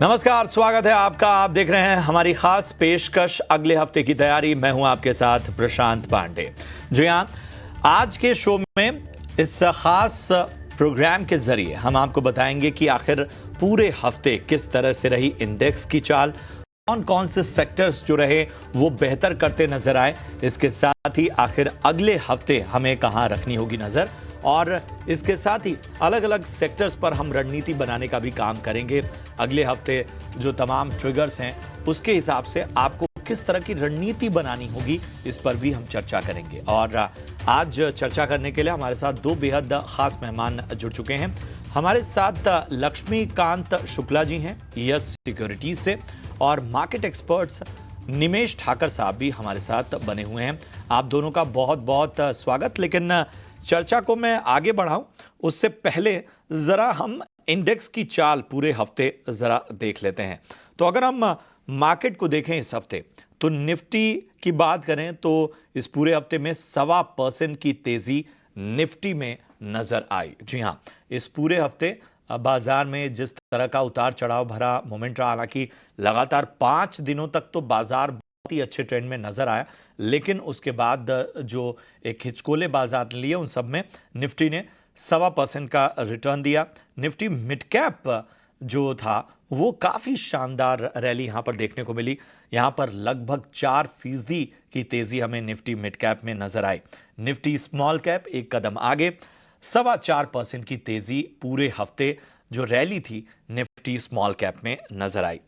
नमस्कार, स्वागत है आपका। आप देख रहे हैं हमारी खास पेशकश अगले हफ्ते की तैयारी। मैं हूं आपके साथ प्रशांत पांडे। जी हां, आज के शो में इस खास प्रोग्राम के जरिए हम आपको बताएंगे कि आखिर पूरे हफ्ते किस तरह से रही इंडेक्स की चाल, कौन कौन से सेक्टर्स जो रहे वो बेहतर करते नजर आए। इसके साथ ही आखिर अगले हफ्ते हमें कहां रखनी होगी नजर, और इसके साथ ही अलग अलग सेक्टर्स पर हम रणनीति बनाने का भी काम करेंगे। अगले हफ्ते जो तमाम ट्रिगर्स हैं उसके हिसाब से आपको किस तरह की रणनीति बनानी होगी, इस पर भी हम चर्चा करेंगे। और आज चर्चा करने के लिए हमारे साथ दो बेहद खास मेहमान जुड़ चुके हैं। हमारे साथ लक्ष्मीकांत शुक्ला जी हैं यस सिक्योरिटीज से, और मार्केट एक्सपर्ट्स निमेश ठाकर साहब भी हमारे साथ बने हुए हैं। आप दोनों का बहुत बहुत स्वागत। लेकिन चर्चा को मैं आगे बढ़ाऊं उससे पहले जरा हम इंडेक्स की चाल पूरे हफ्ते जरा देख लेते हैं। तो अगर हम मार्केट को देखें इस हफ्ते, तो निफ्टी की बात करें तो इस पूरे हफ्ते में 1.25% की तेजी निफ्टी में नजर आई। जी हां, इस पूरे हफ्ते बाजार में जिस तरह का उतार चढ़ाव भरा मोमेंट रहा, हालांकि लगातार 5 दिनों तक तो बाजार बहुत ही अच्छे ट्रेंड में नजर आया, लेकिन उसके बाद जो एक हिचकोले बाजार ने लिए उन सब में निफ्टी ने 1.25% का रिटर्न दिया। निफ्टी मिड कैप जो था वो काफी शानदार रैली यहां पर देखने को मिली। यहां पर लगभग 4% की तेजी हमें निफ्टी मिड कैप में नजर आई। निफ्टी स्मॉल कैप एक कदम आगे, 4.25% की तेजी पूरे हफ्ते जो रैली थी निफ्टी स्मॉल कैप में नजर आई।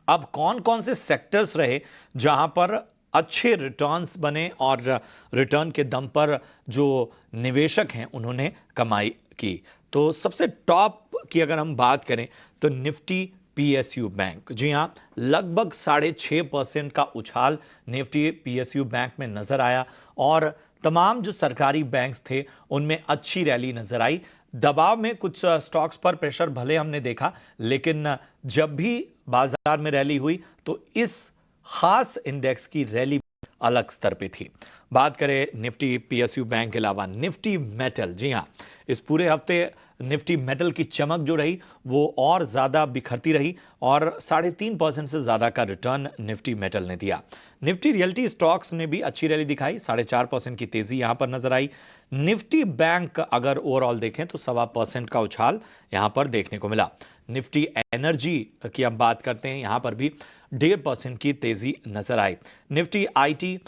अब कौन कौन से सेक्टर्स रहे जहां पर अच्छे रिटर्न्स बने और रिटर्न के दम पर जो निवेशक हैं उन्होंने कमाई की। तो सबसे टॉप की अगर हम बात करें तो निफ्टी पीएसयू बैंक, जी हां, लगभग 6.5% का उछाल निफ्टी पीएसयू बैंक में नजर आया, और तमाम जो सरकारी बैंक्स थे उनमें अच्छी रैली नजर आई। दबाव में कुछ स्टॉक्स पर प्रेशर भले हमने देखा, लेकिन जब भी बाजार में रैली हुई तो इस खास इंडेक्स की रैली अलग स्तर पे थी। बात करें निफ्टी पीएसयू बैंक के अलावा निफ्टी मेटल, जी हां, इस पूरे हफ्ते निफ्टी मेटल की चमक जो रही वो और ज्यादा बिखरती रही, और 3.5% से ज्यादा का रिटर्न निफ्टी मेटल ने दिया। निफ्टी रियल्टी स्टॉक्स ने भी अच्छी रैली दिखाई, 4.5% की तेजी यहां पर नजर आई। निफ्टी बैंक अगर ओवरऑल देखें तो 1.25% का उछाल यहां पर देखने को मिला। निफ्टी एनर्जी की हम बात करते हैं, यहां पर भी 1.5% की तेजी नजर आई। निफ्टी आईटी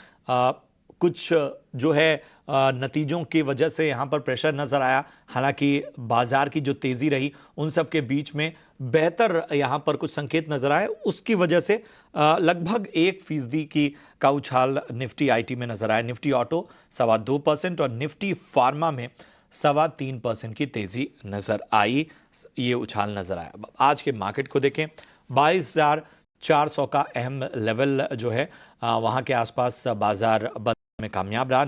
कुछ जो है नतीजों की वजह से यहां पर प्रेशर नजर आया, हालांकि बाजार की जो तेजी रही उन सब के बीच में बेहतर यहां पर कुछ संकेत नजर आए, उसकी वजह से लगभग 1% की का उछाल निफ्टी आईटी में नजर आया। निफ्टी ऑटो 2.25% और निफ्टी फार्मा में 3.25% की तेजी नजर आई, ये उछाल नजर आया। आज के मार्केट को देखें, 22,400 का अहम लेवल जो है वहां के आसपास बाजार बंद में कामयाब रहा।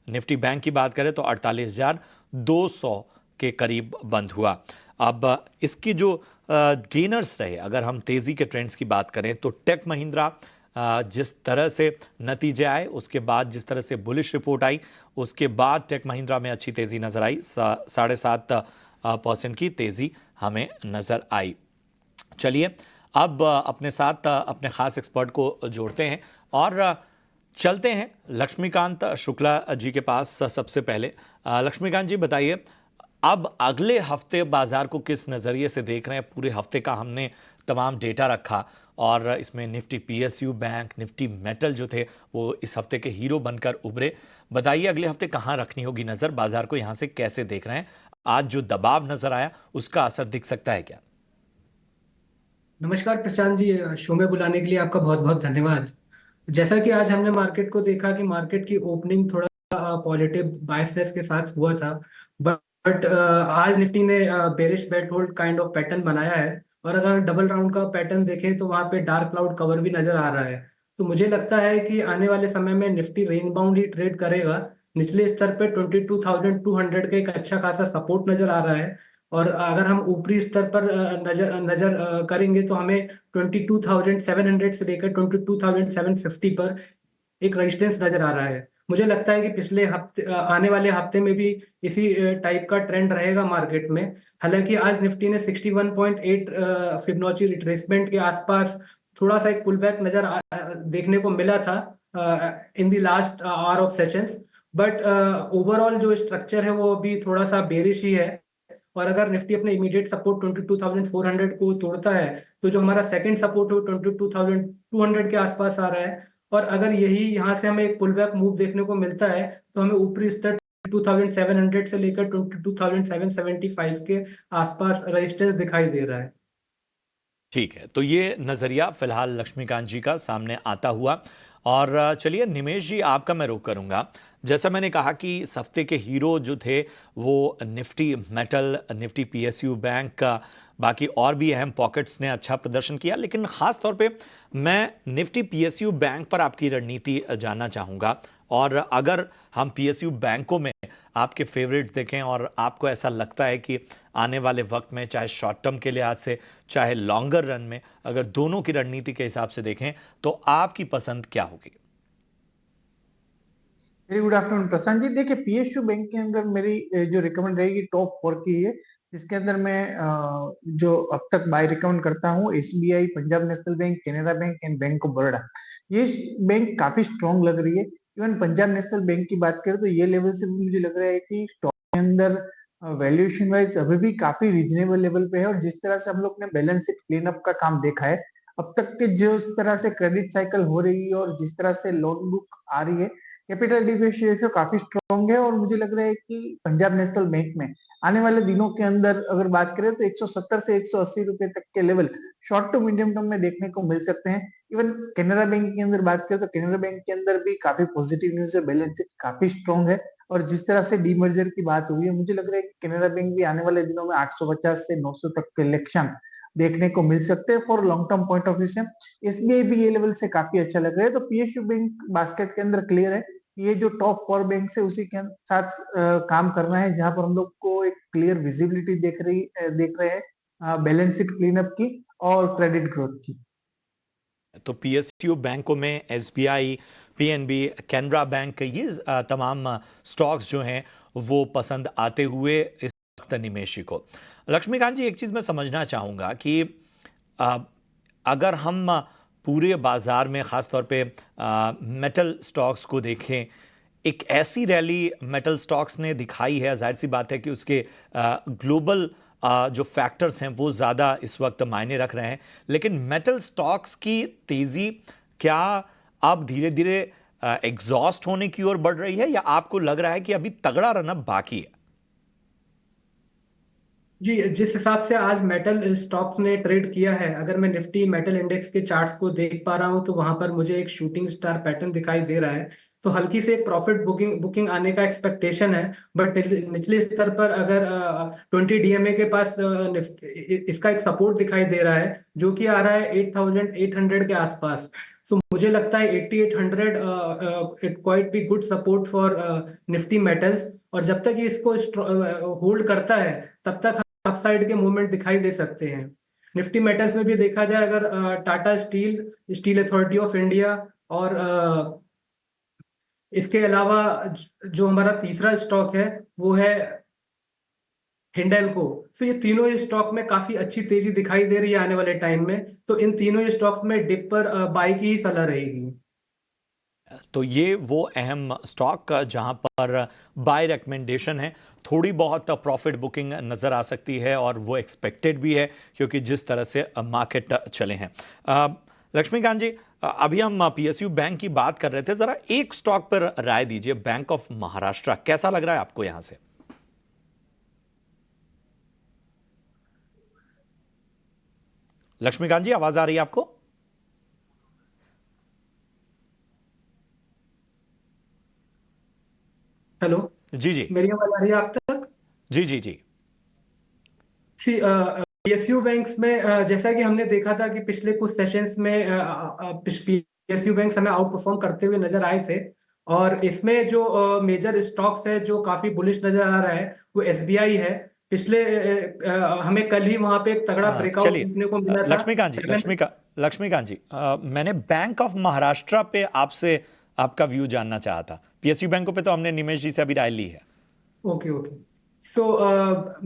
निफ्टी बैंक की बात करें तो 48,200 के करीब बंद हुआ। अब इसकी जो गेनर्स रहे, अगर हम तेजी के ट्रेंड्स की बात करें तो टेक महिंद्रा जिस तरह से नतीजे आए, उसके बाद जिस तरह से बुलिश रिपोर्ट आई, उसके बाद टेक महिंद्रा में अच्छी तेजी नजर आई, 7.5% की तेजी हमें नजर आई। चलिए अब अपने साथ अपने खास एक्सपर्ट को जोड़ते हैं और चलते हैं लक्ष्मीकांत शुक्ला जी के पास। सबसे पहले लक्ष्मीकांत जी बताइए, अब अगले हफ्ते बाजार को किस नज़रिए से देख रहे हैं? पूरे हफ्ते का हमने तमाम डेटा रखा और इसमें Nifty PSU bank, Nifty metal जो थे वो इस हफ्ते के हीरो बनकर उभरे। बताइए अगले हफ्ते कहाँ रखनी होगी नज़र, बाजार को यहाँ से कैसे देख रहे हैं? आज जो दबाव नजर आया उसका असर दिख सकता है क्या? नमस्कार प्रशांत जी, शो में बुलाने के लिए आपका बहुत बहुत धन्यवाद। जैसा कि आज हमने मार्केट को देखा कि मार्केट की ओपनिंग थोड़ा पॉजिटिव बायसनेस के साथ हुआ था, बट आज निफ्टी ने bearish belt hold kind of pattern बनाया है। और अगर डबल राउंड का पैटर्न देखें तो वहां पे डार्क क्लाउड कवर भी नजर आ रहा है। तो मुझे लगता है कि आने वाले समय में निफ्टी रेंज बाउंड ही ट्रेड करेगा। निचले स्तर पे 22,200 का एक अच्छा खासा सपोर्ट नजर आ रहा है। और अगर हम ऊपरी स्तर पर नजर नजर करेंगे तो हमें 22,700 से लेकर 22,750 पर एक रेजिस्टेंस नजर आ रहा है। मुझे लगता है कि पिछले हफ्ते आने वाले हफ्ते में भी इसी टाइप का ट्रेंड रहेगा मार्केट में। हालांकि आज निफ्टी ने 61.8 फिबोनाची रिट्रेसमेंट के आसपास थोड़ा सा एक पुल बैक देखने को मिला था in the last hour of sessions. But overall जो स्ट्रक्चर है वो अभी थोड़ा सा बेरिश ही है। और अगर निफ्टी अपने इमीडिएट सपोर्ट 22,400 को तोड़ता है तो जो हमारा सेकंड सपोर्ट है वो 22,200 के आसपास आ रहा है। और अगर यही यहाँ से हमें एक पुल बैक मूव देखने को मिलता है तो हमें ऊपरी स्तर 22,700 से लेकर 22,775 के आसपास रेजिस्टेंस दिखाई दे रहा है। ठीक है, तो ये नज़रिया फिलहाल लक्ष्मीकांत जी का सामने आता हुआ। और चलिए निमेश जी, आपका मैं रुख करूंगा। जैसा मैंने कहा कि इस हफ्ते के हीरो जो थे वो Nifty metal, Nifty PSU bank का, बाकी और भी अहम पॉकेट्स ने अच्छा प्रदर्शन किया, लेकिन खास तौर पे मैं निफ्टी पीएसयू बैंक पर आपकी रणनीति जानना चाहूंगा। और अगर हम पीएसयू बैंकों में आपके फेवरेट देखें और आपको ऐसा लगता है कि आने वाले वक्त में चाहे शॉर्ट टर्म के लिहाज से चाहे लॉन्गर रन में, अगर दोनों की रणनीति के हिसाब से देखें तो आपकी पसंद क्या होगी? Very good afternoon Prashant ji. देखिए, पीएसयू बैंक के अंदर मेरी जो रिकमेंड रहेगी टॉप 4 की है, जिसके अंदर मैं जो अब तक बाय रिकमेंड करता हूँ SBI, Punjab national bank, Canara bank and bank of Baroda. ये बैंक काफी स्ट्रॉन्ग लग रही है। इवन पंजाब नेशनल बैंक की बात करें तो ये लेवल से भी मुझे लग रहा है कि स्टॉक के अंदर वैल्यूएशन वाइज अभी भी काफी रीजनेबल लेवल पे है। और जिस तरह से हम लोग ने बैलेंस शीट क्लीन अप का काम देखा है अब तक के, जिस तरह से क्रेडिट साइकिल हो रही है और जिस तरह से लोन बुक आ रही है, कैपिटल एडिक्वेसी रेशियो काफी स्ट्रॉन्ग है। और मुझे लग रहा है कि पंजाब नेशनल बैंक में आने वाले दिनों के अंदर अगर बात करें तो 170 से 180 रुपए तक के level short to medium term में देखने को मिल सकते हैं। इवन कैनरा बैंक के अंदर बात करें तो कैनरा बैंक के अंदर भी काफी पॉजिटिव न्यूज है, बैलेंस शीट काफी स्ट्रॉन्ग है। और जिस तरह से डीमर्जर की बात हुई है, मुझे लग रहा है कि कैनरा बैंक भी आने वाले दिनों में 850 से 900 तक के लक्ष्यांक देखने को मिल सकते हैं for long term point of view से। एसबीआई भी ये लेवल से काफी अच्छा लग रहा है। तो पीएसयू बैंक बास्केट के अंदर क्लियर है, ये जो टॉप 4 बैंक है उसी के साथ काम करना है, जहां पर हम लोग को एक क्लियर विजिबिलिटी देख रहे हैं बैलेंस शीट क्लीनअप की और क्रेडिट ग्रोथ की। तो पीएसयू बैंकों में एसबीआई, पीएनबी, कैनरा बैंक, ये तमाम स्टॉक्स जो हैं वो पसंद आते हुए इस वक्त निमेश जी को। लक्ष्मीकांत जी, एक चीज़ मैं समझना चाहूँगा कि अ, अगर हम पूरे बाजार में ख़ास तौर पे मेटल स्टॉक्स को देखें, एक ऐसी रैली मेटल स्टॉक्स ने दिखाई है, जाहिर सी बात है कि उसके ग्लोबल जो फैक्टर्स हैं वो ज़्यादा इस वक्त मायने रख रहे हैं, लेकिन मेटल स्टॉक्स की तेज़ी क्या अब धीरे धीरे एग्जॉस्ट होने की ओर बढ़ रही है, या आपको लग रहा है कि अभी तगड़ा रनअप बाकी है? जी, जिस हिसाब से आज मेटल स्टॉक्स ने ट्रेड किया है, अगर मैं निफ्टी मेटल इंडेक्स के चार्ट्स को देख पा रहा हूं तो वहां पर मुझे एक शूटिंग स्टार पैटर्न दिखाई दे रहा है। तो हल्की से एक प्रॉफिट बुकिंग आने का एक्सपेक्टेशन है। बट निचले स्तर पर अगर 20 डीएमए के पास इसका एक सपोर्ट दिखाई दे रहा है जो कि आ रहा है 8,800 के आसपास। सो मुझे लगता है 8,800 it quite be good support for Nifty metals. और जब तक ये इसको होल्ड करता है तब तक अपसाइड के मूवमेंट दिखाई दे सकते हैं। निफ्टी मेटल्स में भी देखा जाए, अगर Tata steel, steel authority of India और इसके अलावा जो हमारा तीसरा स्टॉक है वो है हिंडेल्को। सो ये तीनों ही स्टॉक में काफी अच्छी तेजी दिखाई दे रही है आने वाले टाइम में। तो इन तीनों ही स्टॉक्स में डिप पर बाई की ही सलाह रहेगी। तो ये वो अहम स्टॉक जहां पर बाय रिकमेंडेशन है, थोड़ी बहुत प्रॉफिट बुकिंग नज़र आ सकती है और वो एक्सपेक्टेड भी है क्योंकि जिस तरह से मार्केट चले हैं। लक्ष्मीकांत जी, अभी हम पीएसयू बैंक की बात कर रहे थे, ज़रा एक स्टॉक पर राय दीजिए, बैंक ऑफ महाराष्ट्र कैसा लग रहा है आपको यहां से? लक्ष्मीकांत जी, आवाज आ रही है आपको? हेलो, जी जी। मेरी आवाज आ रही है आप तक? जी जी जी। सी पीएसयू बैंक्स में जैसा कि हमने देखा था कि पिछले कुछ सेशंस में पीएसयू बैंक्स हमें आउट परफॉर्म करते हुए नजर आए थे। और इसमें जो मेजर स्टॉक्स है जो काफी बुलिश नजर आ रहा है वो एसबीआई है। पिछले हमें कल ही वहां पे एक तगड़ा ब्रेकआउट चलिए, देखने को मिला था। लक्ष्मीकांत जी, लक्ष्मीकांत जी, मैंने बैंक ऑफ महाराष्ट्र पे आपसे आपका व्यू जानना चाहा था। पीएसयू बैंकों पे तो हमने निमेश जी से अभी राय ली है। Okay okay. So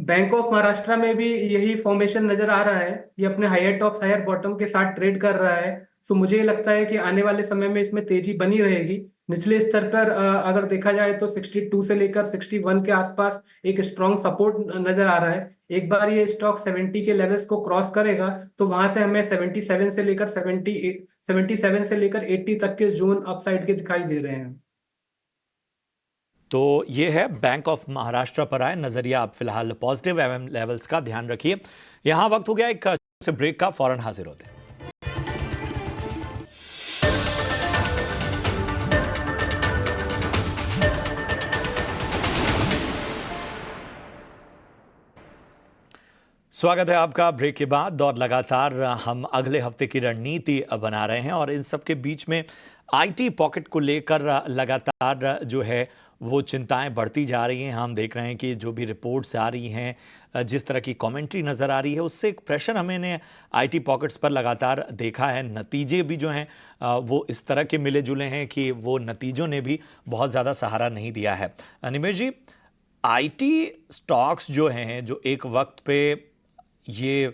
bank of Maharashtra में भी यही फॉर्मेशन नजर आ रहा है, ये अपने हायर टॉप्स हायर बॉटम के साथ ट्रेड कर रहा है। सो मुझे लगता है कि आने वाले समय में इसमें तेजी बनी रहेगी। निचले स्तर पर अगर देखा जाए तो 62 से लेकर 61 के आसपास एक स्ट्रॉन्ग सपोर्ट नजर आ रहा है। एक बार ये स्टॉक 70 के लेवल्स को क्रॉस करेगा तो वहां से हमें 77 से लेकर 77 से लेकर 80 तक के जोन अपसाइड के दिखाई दे रहे हैं। तो ये है बैंक ऑफ महाराष्ट्र पर आए नजरिया। आप फिलहाल पॉजिटिव एवं लेवल्स का ध्यान रखिए। यहां वक्त हो गया एक से ब्रेक का, फौरन हाजिर होते हैं। स्वागत है आपका ब्रेक के बाद। और लगातार हम अगले हफ्ते की रणनीति बना रहे हैं और इन सब के बीच में आईटी पॉकेट को लेकर लगातार जो है वो चिंताएं बढ़ती जा रही हैं। हम देख रहे हैं कि जो भी रिपोर्ट्स आ रही हैं, जिस तरह की कमेंट्री नज़र आ रही है, उससे एक प्रेशर हमने आईटी पॉकेट्स पर लगातार देखा है। नतीजे भी जो हैं वो इस तरह के मिले जुले हैं कि वो नतीजों ने भी बहुत ज़्यादा सहारा नहीं दिया है। निमेश जी, आईटी स्टॉक्स जो हैं, जो एक वक्त पे ये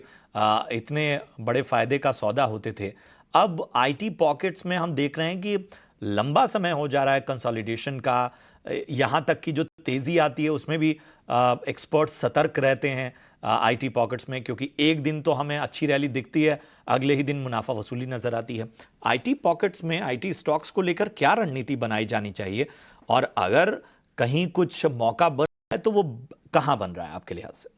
इतने बड़े फायदे का सौदा होते थे, अब आईटी पॉकेट्स में हम देख रहे हैं कि लंबा समय हो जा रहा है कंसोलिडेशन का। यहाँ तक कि जो तेज़ी आती है उसमें भी एक्सपर्ट्स सतर्क रहते हैं आईटी पॉकेट्स में, क्योंकि एक दिन तो हमें अच्छी रैली दिखती है, अगले ही दिन मुनाफा वसूली नज़र आती है। आईटी पॉकेट्स में आईटी स्टॉक्स को लेकर क्या रणनीति बनाई जानी चाहिए, और अगर कहीं कुछ मौका बन रहा है तो वो कहाँ बन रहा है आपके लिहाज से?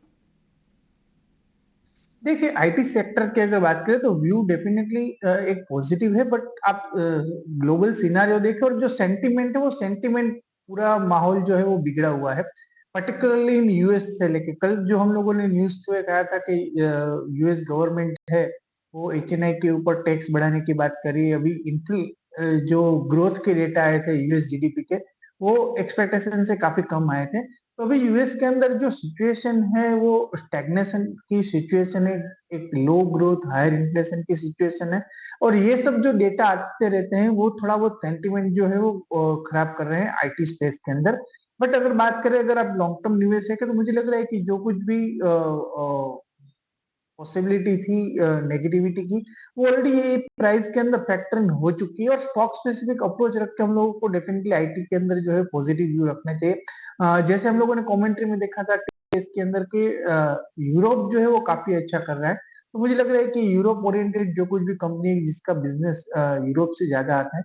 देखिए, आईटी सेक्टर की अगर बात करें तो व्यू डेफिनेटली एक पॉजिटिव है, बट आप ग्लोबल सिनारियो देखें और जो सेंटीमेंट है वो सेंटीमेंट पूरा माहौल जो है वो बिगड़ा हुआ है, पर्टिकुलरली इन यूएस से लेके। कल जो हम लोगों ने न्यूज पे कहा था कि यूएस गवर्नमेंट है वो एचएनआई के ऊपर टैक्स बढ़ाने की बात करी। अभी इंफिल जो ग्रोथ के डेटा आए थे यूएस जीडीपी के, वो एक्सपेक्टेशन से काफी कम आए थे। तो अभी यूएस के अंदर जो सिचुएशन है वो स्टैग्नेशन की सिचुएशन है, एक लो ग्रोथ हायर इन्फ्लेशन की सिचुएशन है, और ये सब जो डेटा आते रहते हैं वो थोड़ा बहुत सेंटिमेंट जो है वो खराब कर रहे हैं आईटी स्पेस के अंदर। बट अगर बात करें, अगर आप लॉन्ग टर्म निवेश है तो मुझे लग रहा है कि जो कुछ भी पॉसिबिलिटी थी नेगेटिविटी की, वो ऑलरेडी ये प्राइस के अंदर फैक्टरिंग हो चुकी है। और स्टॉक स्पेसिफिक अप्रोच रख के हम लोगों को डेफिनेटली आईटी के अंदर जो है पॉजिटिव व्यू रखना चाहिए। जैसे हम लोगों ने कमेंट्री में देखा था कि इसके अंदर के यूरोप जो है वो काफी अच्छा कर रहा है। तो मुझे लग रहा है कि यूरोप ओरिएंटेड जो कुछ भी कंपनी है जिसका बिजनेस यूरोप से ज्यादा आता है,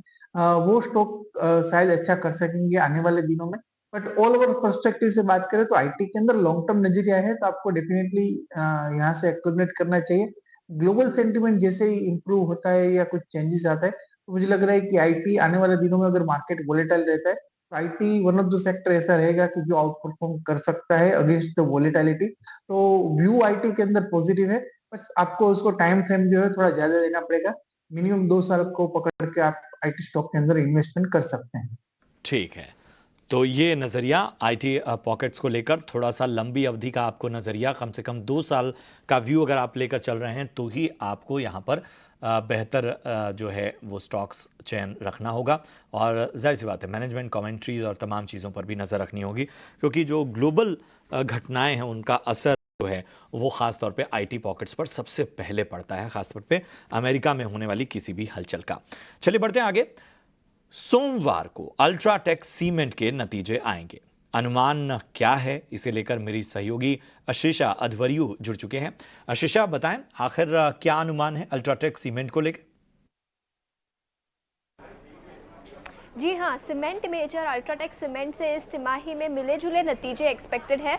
वो स्टॉक शायद अच्छा कर सकेंगे आने वाले दिनों में। बट ऑल ओवर पर्सपेक्टिव से बात करें तो आईटी के अंदर लॉन्ग टर्म नजरिया है, तो आपको डेफिनेटली यहाँ से एक्यूमुलेट करना चाहिए। ग्लोबल सेंटिमेंट जैसे ही इंप्रूव होता है या कुछ चेंजेस आता है, तो मुझे लग रहा है कि आईटी आने वाले दिनों में अगर मार्केट वोलेटाइल रहता है तो IT one of the sector ऐसा रहेगा कि जो आउट परफॉर्म कर सकता है अगेंस्ट द वोलेटिलिटी। तो व्यू आईटी के अंदर पॉजिटिव है, बस आपको उसको टाइम फ्रेम जो है थोड़ा ज्यादा देना पड़ेगा। मिनिमम 2 साल को पकड़ के आप आईटी स्टॉक के अंदर इन्वेस्टमेंट कर सकते हैं। ठीक है, तो ये नज़रिया आईटी पॉकेट्स को लेकर, थोड़ा सा लंबी अवधि का आपको नज़रिया, कम से कम 2 साल का व्यू अगर आप लेकर चल रहे हैं तो ही आपको यहाँ पर बेहतर जो है वो स्टॉक्स चयन रखना होगा। और जाहिर सी बात है, मैनेजमेंट कमेंट्रीज और तमाम चीज़ों पर भी नज़र रखनी होगी, क्योंकि जो ग्लोबल घटनाएं हैं उनका असर जो है वो ख़ास तौर पे आईटी पॉकेट्स पर सबसे पहले पड़ता है, ख़ास तौर पे अमेरिका में होने वाली किसी भी हलचल का। चलिए बढ़ते हैं आगे। सोमवार को अल्ट्राटेक सीमेंट के नतीजे आएंगे। अनुमान क्या है, इसे लेकर मेरी सहयोगी आशीषा अध्वर्यु जुड़ चुके हैं। आशीषा, बताएं आखिर क्या अनुमान है अल्ट्राटेक सीमेंट को लेकर? जी हाँ, सीमेंट मेजर अल्ट्राटेक सीमेंट से इस तिमाही में मिले जुले नतीजे एक्सपेक्टेड है।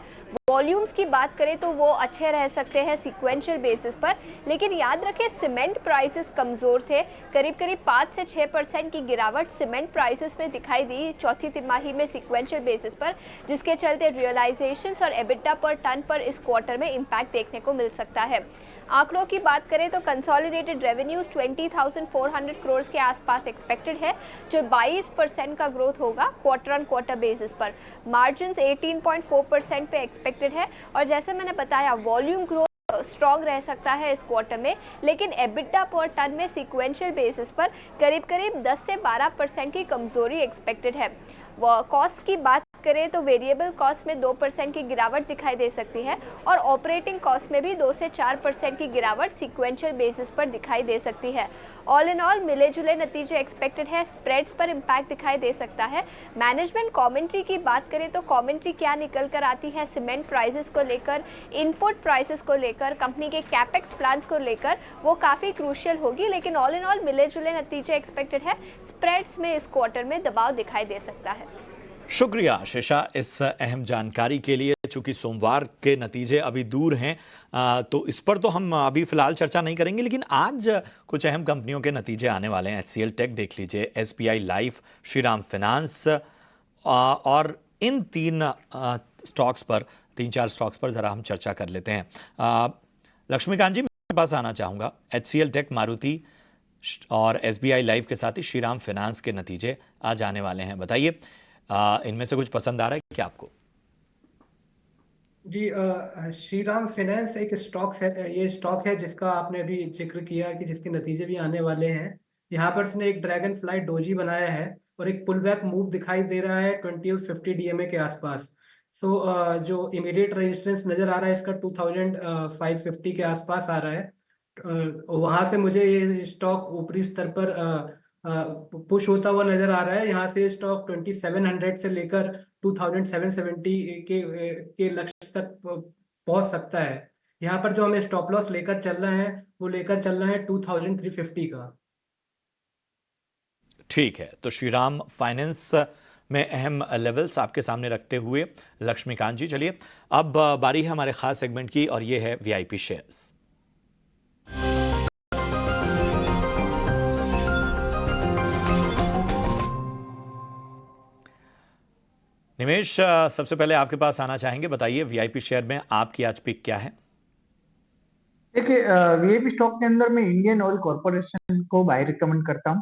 वॉल्यूम्स की बात करें तो वो अच्छे रह सकते हैं सीक्वेंशियल बेसिस पर, लेकिन याद रखें सीमेंट प्राइसेस कमज़ोर थे। करीब 5 से 6% की गिरावट सीमेंट प्राइसेस में दिखाई दी चौथी तिमाही में सीक्वेंशियल बेसिस पर, जिसके चलते रियलाइजेशंस और एबिटा पर टन पर इस क्वार्टर में इम्पैक्ट देखने को मिल सकता है। आंकड़ों की बात करें तो कंसोलिडेटेड रेवेन्यूज 20,400 करोड़ के आसपास एक्सपेक्टेड है, जो 22% का ग्रोथ होगा क्वार्टर ऑन क्वार्टर बेसिस पर। मार्जिन्स 18.4% पे एक्सपेक्टेड है, और जैसे मैंने बताया वॉल्यूम ग्रोथ स्ट्रॉन्ग रह सकता है इस क्वार्टर में, लेकिन एबिटा पर टन में सीक्वेंशियल बेसिस पर करीब 10 से 12% की कमजोरी एक्सपेक्टेड है। कॉस्ट की बात करें तो वेरिएबल कॉस्ट में 2% की गिरावट दिखाई दे सकती है और ऑपरेटिंग कॉस्ट में भी 2 से 4% की गिरावट सीक्वेंशियल बेसिस पर दिखाई दे सकती है। ऑल इन ऑल मिले जुले नतीजे एक्सपेक्टेड है। स्प्रेड्स पर इम्पैक्ट दिखाई दे सकता है। मैनेजमेंट कमेंट्री की बात करें तो कमेंट्री क्या निकल कर आती है सीमेंट प्राइसेस को लेकर, इनपुट प्राइसेस को लेकर, कंपनी के कैपेक्स प्लान्स को लेकर, वो काफ़ी क्रूशियल होगी। लेकिन ऑल इन ऑल मिले जुले नतीजे एक्सपेक्टेड है। स्प्रेड्स में इस क्वार्टर में दबाव दिखाई दे सकता है। शुक्रिया शेषा इस अहम जानकारी के लिए। चूंकि सोमवार के नतीजे अभी दूर हैं तो इस पर तो हम अभी फिलहाल चर्चा नहीं करेंगे, लेकिन आज कुछ अहम कंपनियों के नतीजे आने वाले हैं। HCL टेक देख लीजिए, SBI लाइफ, श्रीराम फाइनेंस और इन स्टॉक्स पर, 3-4 स्टॉक्स पर ज़रा हम चर्चा कर लेते हैं। लक्ष्मीकांत जी, मेरे पास आना चाहूँगा। HCL टेक, मारुति और SBI लाइफ के साथ ही श्रीराम फाइनेंस के नतीजे आज आने वाले हैं। बताइए इनमें से कुछ पसंद आ रहा है क्या आपको? जी, श्रीराम फाइनेंस एक स्टॉक है, ये स्टॉक है जिसका आपने अभी जिक्र किया कि जिसके नतीजे भी आने वाले हैं। यहाँ पर इसने एक ड्रैगन फ्लाई डोजी बनाया है और एक पुल बैक मूव दिखाई दे रहा है 20 और 50 DMA के आसपास। जो इमीडिएट रेजिस्टेंस नज़र आ रहा है इसका 2550 के आसपास आ रहा है। वहाँ से मुझे ये स्टॉक ऊपरी स्तर पर पुश होता हुआ नजर आ रहा है। यहाँ से स्टॉक 2700 से लेकर 2770 के लक्ष्य तक पहुंच सकता है। यहाँ पर जो हमें स्टॉप लॉस लेकर चलना है वो लेकर चलना है 2350 का। ठीक है, तो श्रीराम फाइनेंस में अहम लेवल्स आपके सामने रखते हुए लक्ष्मीकांत जी, चलिए अब बारी है हमारे खास सेगमेंट की और ये है VIP शेयर्स। निमेश, सबसे पहले आपके पास आना चाहेंगे। बताइए VIP शेयर में आपकी आज पिक क्या है? देखिए, VIP स्टॉक के अंदर मैं इंडियन ऑयल कॉर्पोरेशन को बाय रिकमेंड करता हूँ।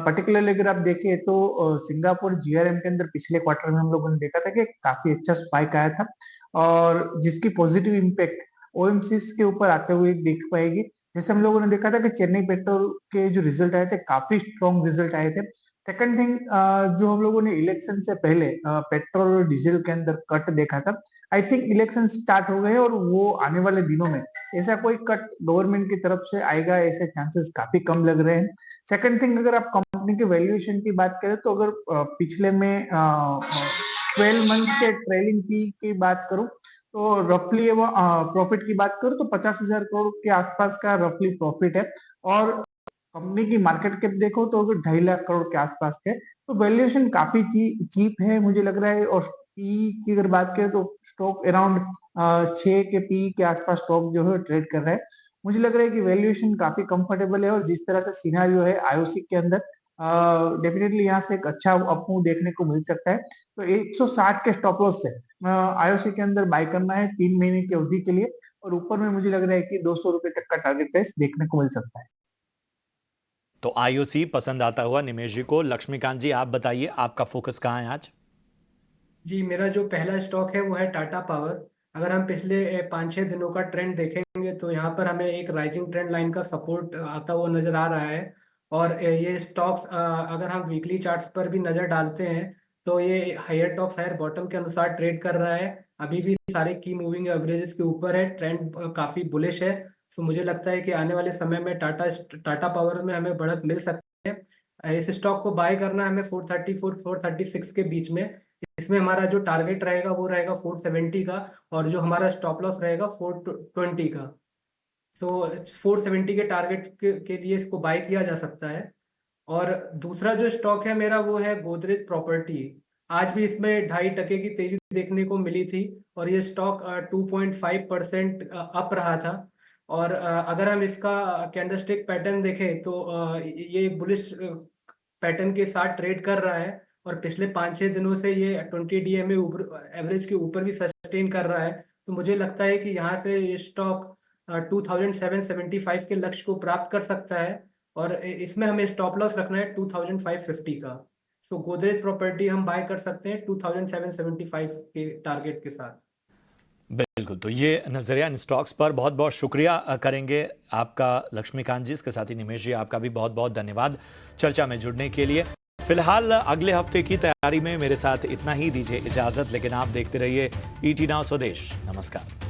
पर्टिकुलरली अगर आप देखें तो सिंगापुर GRM के अंदर पिछले क्वार्टर में हम लोगों ने देखा था कि काफी अच्छा स्पाइक आया था और जिसकी पॉजिटिव इम्पैक्ट OMCs के ऊपर आते हुए देख पाएगी। जैसे हम लोगों ने देखा था कि चेन्नई पेट्रोल के जो रिजल्ट आए थे काफी स्ट्रॉन्ग रिजल्ट आए थे। सेकंड थिंग, जो हम लोगों ने इलेक्शन से पहले पेट्रोल और डीजल के अंदर कट देखा था, आई थिंक इलेक्शन स्टार्ट हो गए और वो आने वाले दिनों में ऐसा कोई कट गवर्नमेंट की तरफ से आएगा ऐसे चांसेस काफी कम लग रहे हैं। सेकंड थिंग, अगर आप कंपनी के वैल्यूएशन की बात करें तो अगर पिछले में 12 मंथ के ट्रेलिंग पी की बात करूं तो रफली वो प्रॉफिट की बात करूं तो 50,000 करोड़ के आसपास का रफली प्रॉफिट है और कंपनी की मार्केट कैप देखो तो अगर 2.5 लाख करोड़ के आसपास है, तो वैल्यूएशन काफी चीप है मुझे लग रहा है। और पी की अगर बात करें तो स्टॉक अराउंड 6 के पी के आसपास स्टॉक जो है ट्रेड कर रहा है। मुझे लग रहा है कि वैल्यूएशन काफी कंफर्टेबल है और जिस तरह से सिनेरियो है IOC के अंदर, डेफिनेटली यहाँ से एक अच्छा अपमूव देखने को मिल सकता है। तो 160 के स्टॉप लॉस से IOC के अंदर बाय करना है 3 महीने की अवधि के लिए और ऊपर में मुझे लग रहा है कि 200 रुपए तक का टारगेट प्राइस देखने को मिल सकता है। तो IOC पसंद आता हुआ निमेश जी को। लक्ष्मीकांत जी, आप बताइए आपका फोकस कहाँ है आज? जी, मेरा जो पहला स्टॉक है वो है टाटा पावर। अगर हम पिछले 5-6 दिनों का ट्रेंड देखेंगे तो यहाँ पर हमें एक राइजिंग ट्रेंड लाइन का सपोर्ट आता हुआ नजर आ रहा है। और ये स्टॉक्स अगर हम वीकली चार्ट्स पर भी नजर डालते हैं तो ये हायर टॉप हायर बॉटम के अनुसार ट्रेड कर रहा है। अभी भी सारे की मूविंग एवरेजेस के ऊपर है, ट्रेंड काफी बुलिश है। तो मुझे लगता है कि आने वाले समय में टाटा पावर में हमें बढ़त मिल सकती है। इस स्टॉक को बाय करना है हमें 434-436 के बीच में। इसमें हमारा जो टारगेट रहेगा वो रहेगा 470 का और जो हमारा स्टॉप लॉस रहेगा 420 का। तो 470 के टारगेट के लिए इसको बाय किया जा सकता है। और दूसरा जो स्टॉक है मेरा वो है गोदरेज प्रॉपर्टी। आज भी इसमें 2.5% की तेजी देखने को मिली थी और ये स्टॉक 2.5% अप रहा था। और अगर हम इसका कैंडलस्टिक पैटर्न देखें तो ये बुलिश पैटर्न के साथ ट्रेड कर रहा है और पिछले 5-6 दिनों से ये 20 DMA एवरेज के ऊपर भी सस्टेन कर रहा है। तो मुझे लगता है कि यहाँ से ये स्टॉक 2775 के लक्ष्य को प्राप्त कर सकता है और इसमें हमें स्टॉप लॉस रखना है 2550 का। सो गोदरेज प्रॉपर्टी हम बाय कर सकते हैं 2775 के टारगेट के साथ। बिल्कुल, तो ये नजरिया इन स्टॉक्स पर। बहुत बहुत शुक्रिया करेंगे आपका लक्ष्मीकांत जी। इसके साथ ही निमेश जी, आपका भी बहुत बहुत धन्यवाद चर्चा में जुड़ने के लिए। फिलहाल अगले हफ्ते की तैयारी में मेरे साथ इतना ही, दीजिए इजाजत, लेकिन आप देखते रहिए ET नाउ स्वदेश। नमस्कार।